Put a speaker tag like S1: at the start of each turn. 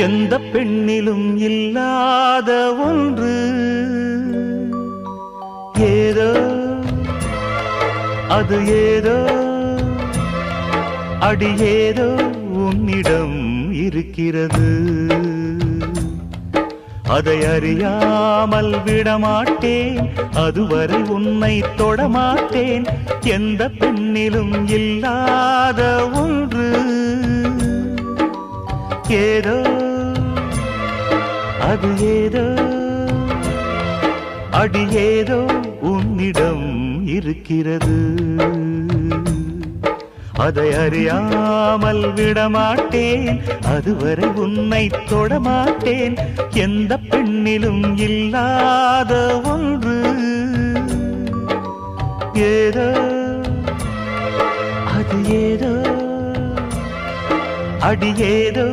S1: எந்த பெண்ணிலும் இல்லாத ஒன்று ஏதோ அது ஏதோ அடி ஏதோ உன்னிடம் இருக்கிறது. அதை அறியாமல் விடமாட்டேன், அதுவரை உன்னை தொடமாட்டேன். எந்த பெண்ணிலும் இல்லாத ஒன்று ஏதோ அது ஏதோ அடி ஏதோ உன்னிடம் இருக்கிறது. அதை அறியாமல் விடமாட்டேன், அதுவரை உன்னை தொடமாட்டேன். எந்த பெண்ணிலும் இல்லாத ஒன்று ஏதோ அது ஏதோ அடி ஏதோ